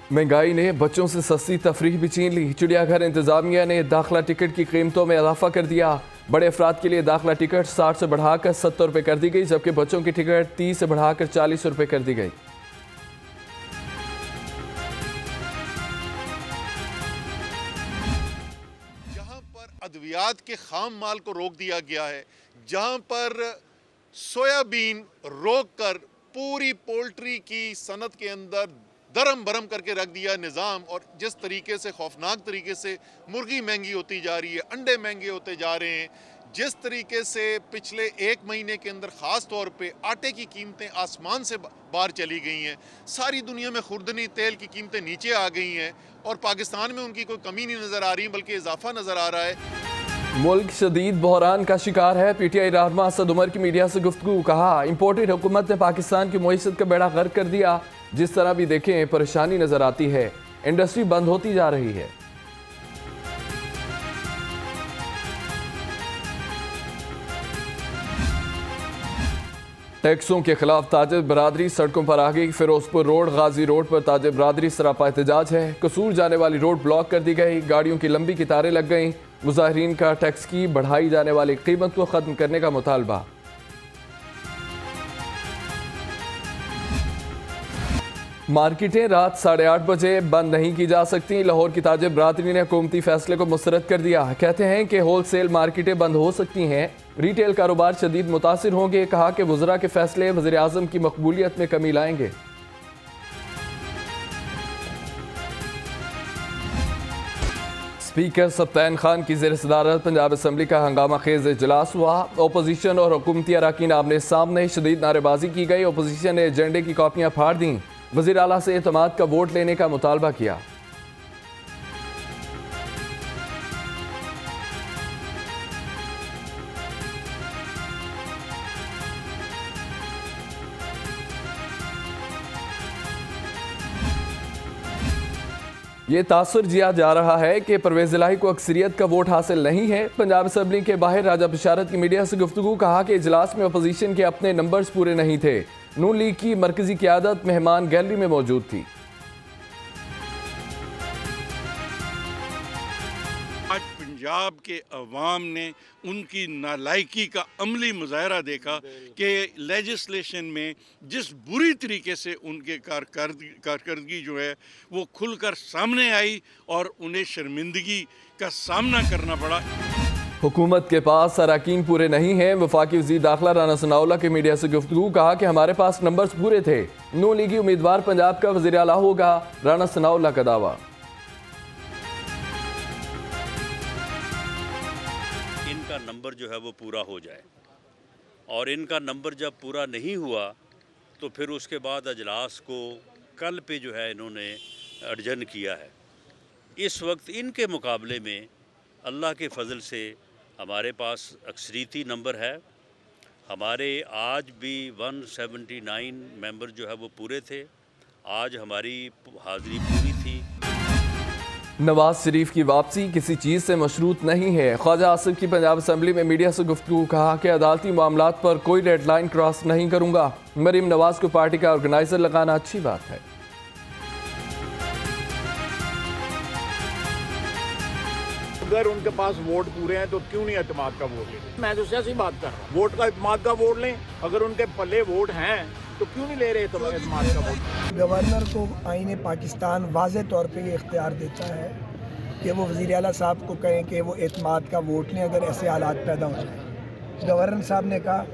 महंगाई ने बच्चों से सस्ती तफरीह भी छीन ली। चिड़ियाघर इंतजामिया ने दाखिला टिकट की कीमतों में इजाफा कर दिया। बड़े अफराद के लिए दाखिला टिकट 60 से बढ़ाकर 70 रुपये कर दी गई, जबकि बच्चों की टिकट 30 से बढ़ाकर 40 रुपये कर दी गई। जहां पर अद्वियात के खाम माल को रोक दिया गया है, जहां पर सोयाबीन रोक कर पूरी पोल्ट्री की सनत के अंदर दरम बरम करके रख दिया निज़ाम, और जिस तरीके से खौफनाक तरीके से मुर्गी महंगी होती जा रही है, अंडे महंगे होते जा रहे हैं, जिस तरीके से पिछले एक महीने के अंदर ख़ास तौर पे आटे की कीमतें आसमान से बाहर चली गई हैं, सारी दुनिया में खुर्दनी तेल की कीमतें नीचे आ गई हैं, और पाकिस्तान में उनकी कोई कमी नहीं नज़र आ रही बल्कि इजाफा नज़र आ रहा है। मुल्क शदीद बहरान का शिकार है। PTI रहनुमा असद उमर की मीडिया से गुफ्तगू। कहा, इंपोर्टेड हुकूमत ने पाकिस्तान की मईशत का बेड़ा गर्क कर दिया। जिस तरह भी देखें परेशानी नजर आती है, इंडस्ट्री बंद होती जा रही है। टैक्सों के खिलाफ ताजिर बरादरी सड़कों पर आ गई। फिरोजपुर रोड, गाजी रोड पर ताजिर बरादरी सरापा एहतजाज है। कसूर जाने वाली रोड ब्लॉक कर दी गई, गाड़ियों की लंबी कतारें लग गईं। मुजाहिरीन का टैक्स की बढ़ाई जाने वाली कीमत को खत्म करने का मुतालबा। मार्केटें रात 8:30 बजे बंद नहीं की जा सकती। लाहौर की ताजिर बरादरी ने हुकूमती फैसले को मुस्तरद कर दिया। कहते हैं कि होलसेल मार्केटें बंद हो सकती हैं, रिटेल कारोबार शदीद मुतासिर होंगे। कहा कि वज़रा के फैसले वज़ीर आज़म की मकबूलियत में कमी लाएंगे। स्पीकर सब्तैन खान की ज़ेर सदारत पंजाब असम्बली का हंगामा खेज इजलास हुआ। अपोजिशन और हुकूमती अरकान आमने सामने शदीद नारेबाजी की गई। अपोजिशन ने एजेंडे की कॉपियाँ फाड़ दी। वज़ीर आला से एतमाद का वोट लेने का मुतालबा किया। ये तासुर जिया जा रहा है कि परवेज़ इलाही को अक्सरियत का वोट हासिल नहीं है। पंजाब असम्बली के बाहर राजा बशारत की मीडिया से गुफ्तगू। कहा कि इजलास में अपोजिशन के अपने नंबर्स पूरे नहीं थे। नून लीग की मरकजी क़यादत मेहमान गैलरी में मौजूद थी। आज पंजाब के अवाम ने उनकी नालायकी का अमली मुजाहरा देखा कि लेजिस्लेशन में जिस बुरी तरीके से उनके कारकर्दगी जो है वो खुलकर सामने आई और उन्हें शर्मिंदगी का सामना करना पड़ा। हुकूमत के पास अरकान पूरे नहीं हैं। वफाकी वज़ीर दाखिला राना सनाउल्लाह की मीडिया से गुफ्तगू। कहा कि हमारे पास नंबर्स पूरे थे। नून लीगी उम्मीदवार पंजाब का वज़ीर आला होगा, राना सनाउल्लाह का दावा। इनका नंबर जो है वो पूरा हो जाए, और इनका नंबर जब पूरा नहीं हुआ तो फिर उसके बाद अजलास को कल पे जो है इन्होंने अडजन किया है। इस वक्त इनके मुकाबले में अल्लाह के फजल से हमारे पास अक्सरीती नंबर है। हमारे आज भी 179 मेंबर जो है वो पूरे थे। आज हमारी हाज़िरी पूरी थी। नवाज शरीफ की वापसी किसी चीज़ से मशरूत नहीं है। ख्वाजा आसिफ की पंजाब असम्बली में मीडिया से गुफ्तगू। कहा कि अदालती मामलात पर कोई रेड लाइन क्रॉस नहीं करूँगा। मरीम नवाज को पार्टी का ऑर्गेनाइजर लगाना अच्छी बात है। अगर उनके पास वोट पूरे हैं तो क्यों नहीं एतमाद का वोट लें? मैं तो सियासी बात कर रहा हूँ। वोट का एतमाद का वोट लें। अगर उनके पल्ले वोट हैं तो क्यों नहीं ले रहे एतमाद का वोट? गवर्नर को आईन पाकिस्तान वाज़े तौर पे ये इख्तियार देता है कि वो वज़ीर आला साहब को कहें कि वो एतमाद का वोट लें अगर ऐसे हालात पैदा हो जाए। गवर्नर साहब ने कहा,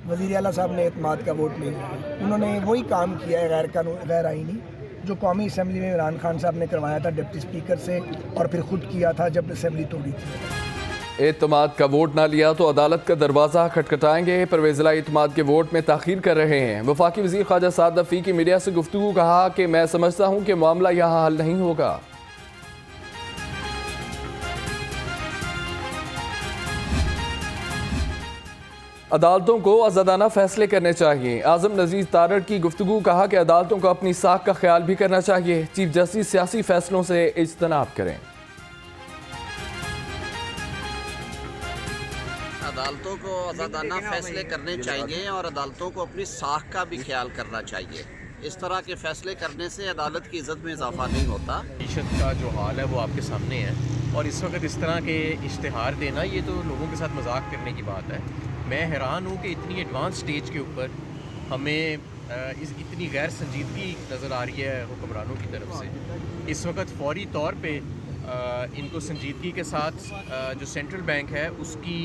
वज़ीर आला साहब ने एतमाद का वोट नहीं लिया। उन्होंने वही काम किया है गैर आईनी जो कौमी असम्बली में इमरान खान साहब ने करवाया था डिप्टी स्पीकर से, और फिर खुद किया था जब असम्बली तोड़ी थी। एतमाद का वोट ना लिया तो अदालत का दरवाज़ा खटखटाएंगे। परवेज़ इलाही एतमाद के वोट में ताख़ीर कर रहे हैं। वफाकी वज़ीर ख्वाजा साद नफ़ी की मीडिया से गुफ्तगू। कहा कि मैं समझता हूँ कि मामला यहाँ हल नहीं होगा। अदालतों को आज़ादाना फैसले करने चाहिए। आज़म नज़ीर तारड़ की गुफ्तगू। कहा कि अदालतों को अपनी साख का ख्याल भी करना चाहिए। चीफ जस्टिस सियासी फैसलों से इज्तनाब करें। अदालतों को आज़ादाना फैसले करने चाहिए और अदालतों को अपनी साख का भी ख्याल करना चाहिए। इस तरह के फैसले करने से अदालत की इज़्ज़त में इजाफा नहीं होता। मीशत का जो हाल है वो आपके सामने है और इस वक्त इस तरह के इश्तिहार देना ये तो लोगों के साथ मजाक करने की बात है। मैं हैरान हूँ कि इतनी एडवांस स्टेज के ऊपर हमें इतनी गैर संजीदगी नज़र आ रही है हुक्मरानों की तरफ से। इस वक्त फौरी तौर पे इनको संजीदगी के साथ जो सेंट्रल बैंक है उसकी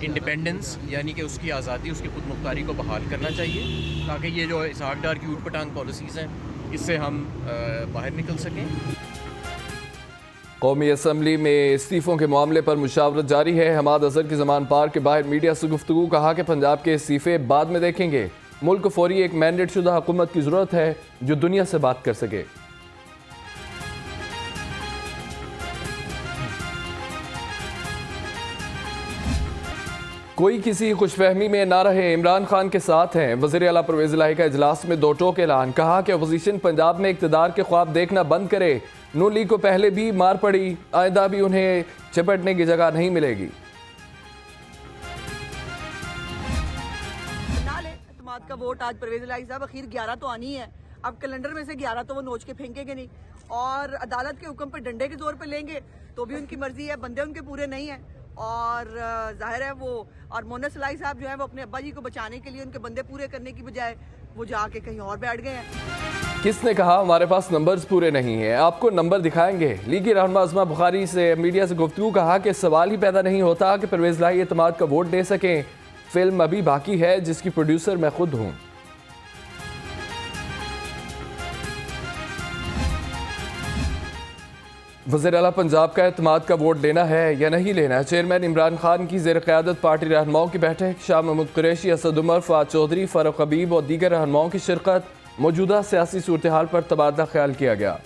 इंडिपेंडेंस यानी कि उसकी आज़ादी, उसकी खुद मुख्तारी को बहाल करना चाहिए ताकि ये जो इसहाक डार की ऊट पटांग पॉलिसीज़ हैं इससे हम बाहर निकल सकें। कौमी असम्बली में इस्तीफ़ों के मामले पर मुशावरत जारी है। हमाद अजहर की ज़मान पार्क के बाहर मीडिया से गुफ्तगू, कहा कि पंजाब के इस्तीफ़े बाद में देखेंगे, मुल्क को फौरी एक मैंडेट शुदा हुकूमत की ज़रूरत है जो दुनिया से बात कर सके। कोई किसी खुशफहमी में ना रहे, इमरान खान के साथ हैं। वज़ीर आला परवेज़ इलाही का इजलास में दो टोक ऐलान, कहा कि अपोजिशन पंजाब में इक़्तिदार के ख्वाब देखना बंद करे। नून लीग को पहले भी मार पड़ी, आइंदा भी उन्हें चपटने की जगह नहीं मिलेगी। एतमाद का वोट आज परवेज़ इलाही साहब, आखिर 11 तो आनी है, अब कैलेंडर में से 11 तो वो नोच के फेंकेंगे नहीं और अदालत के हुक्म पे डंडे के जोर पे लेंगे तो भी उनकी मर्जी है, बंदे उनके पूरे नहीं है। और जाहिर है वो और मोनस इलाही साहब जो है वो अपने अब्बा जी को बचाने के लिए उनके बंदे पूरे करने की बजाय वो जाके कहीं और बैठ गए हैं। किसने कहा हमारे पास नंबर्स पूरे नहीं हैं, आपको नंबर दिखाएंगे। लीगी रहनुमा अज़मा बुखारी से मीडिया से गुफ्तगू, कहा कि सवाल ही पैदा नहीं होता कि परवेज़ इलाही एतमाद का वोट दे सकें। फिल्म अभी बाकी है जिसकी प्रोड्यूसर मैं खुद हूँ। वज़ीर आला पंजाब का एतमाद का वोट लेना है या नहीं लेना है। चेयरमैन इमरान खान की ज़ेर क़यादत पार्टी रहनुमाओं की बैठक, शाह महमूद कुरैशी, असद उमर, फ़ाद चौधरी, फ़ारूक हबीब और दीगर रहनुमाओं की शिरकत। मौजूदा सियासी सूरत हाल पर तबादला ख्याल किया गया।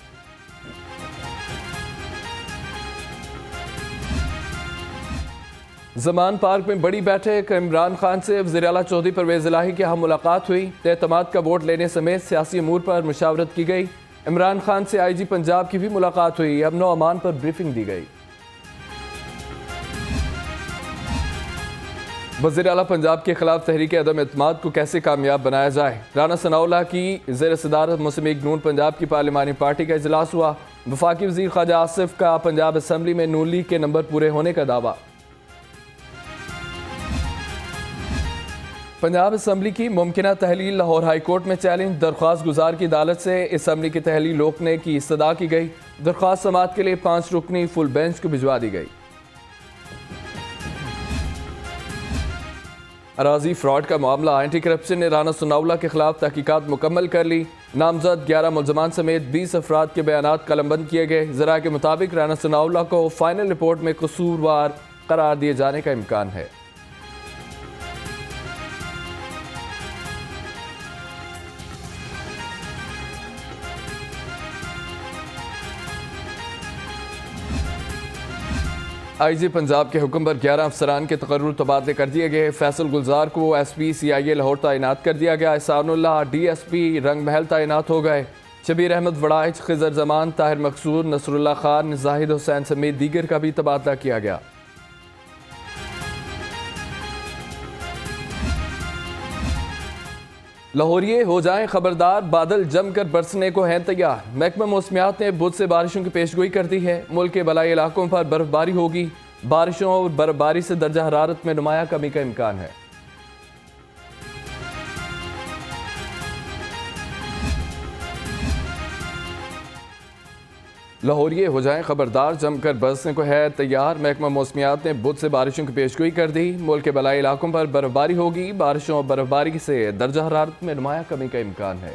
ज़मान पार्क में बड़ी बैठक, इमरान खान से वज़ीर आला चौधरी परवेज़ इलाही की अहम मुलाकात हुई। एतमाद का वोट लेने समेत सियासी अमूर पर मुशावरत की गई। इमरान खान से IG पंजाब की भी मुलाकात हुई। अमन व अमान पर ब्रीफिंग दी गई। वज़ीर आला पंजाब के खिलाफ तहरीक अदम एतमाद को कैसे कामयाब बनाया जाए। राना सनाउल्लाह की ज़ेर सदारत मुस्लिम लीग नून पंजाब की पार्लिमानी पार्टी का इजलास हुआ। वफाकी वज़ीर ख्वाजा आसिफ का पंजाब असम्बली में नून लीग के नंबर पूरे होने का दावा। पंजाब असम्बली की मुमकिना तहलील लाहौर हाई कोर्ट में चैलेंज, दरख्वास्त गुजार की अदालत से असम्बली की तहलील रोकने की इस्तदा की गई। दरख्वास्त समाअत के लिए 5 रुकनी फुल बेंच को भिजवा दी गई। अराजी फ्रॉड का मामला, एंटी करप्शन ने राना सनाउल्लाह के खिलाफ तहकीकात मुकम्मल कर ली। नामजद 11 मुलजमान समेत 20 अफराद के बयानात कलमबंद किए गए। ज़रा के मुताबिक राना सनाउल्लाह को फाइनल रिपोर्ट में कसूरवार करार दिए जाने का इम्कान है। IG पंजाब के हुक्म पर 11 अफसरान के तकर्रुर तबादले कर दिए गए। फैसल गुलजार को SP CIA लाहौर तैनात कर दिया गया। एहसानुल्लाह DSP रंग महल तैनात हो गए। शबीर अहमद वड़ाइच, खिजर जमान, ताहिर मकसूर, नसरुल्लाह खान, जाहिद हुसैन समेत दीगर का भी तबादला किया गया। लाहौरिये हो जाएं खबरदार, बादल जमकर बरसने को हैं तैयार। महकमा मौसमियात ने बुध से बारिशों की पेशगोई कर दी है। मुल्क के बलाई इलाकों पर बर्फबारी होगी। बारिशों और बर्फबारी से दर्जा हरारत में नुमाया कमी का इम्कान है। लाहौरिये हो जाएं खबरदार, जमकर बरसने को है तैयार। महकमा मौसमियात ने बुध से बारिशों की पेशगोई कर दी। मुल्क के बलाई इलाकों पर बर्फबारी होगी। बारिशों और बर्फबारी से दर्जा हरारत में नुमाया कमी का इम्कान है।